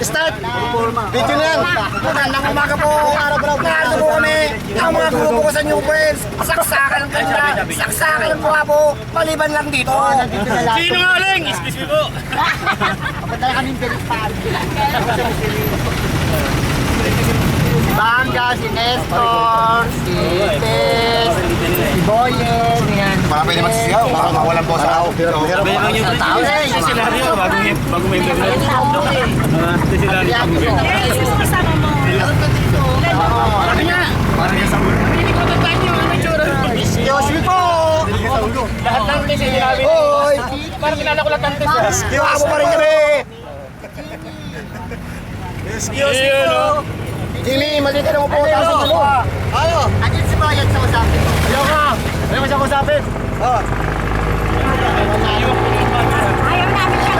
Start! Video na yan! Magandang umaga po! Narito po kami ang mga grupo ko sa New Friends. Saksakan ng kanya! Saksakan ng mukha po! Maliban lang dito! Sino nga uling? Excuse me po. Patala kaming pinagpaan. Bangga, si Nestor, si Tess, si Boyen, yan. Para pwede magsisigaw, para mawalan po sa tao. Sabi yung Tao na eh! senaryo, bago may vlog na. Ito senaryo. Ano nga? Hindi ko tandaan yung ano itsura. Yossi po! Lahat ng kasi sinabi. Hoy! Parang kilala ko lang tantes. Kiwa mo pa rin kami! Yossi po. Jimmy, mali ka na mo po. Taas ang ano? Ano? Andiyan si Bayad sa usapin. Ayaw ka. Ayaw mo siya kusapin. Oh. Ayaw namin siya.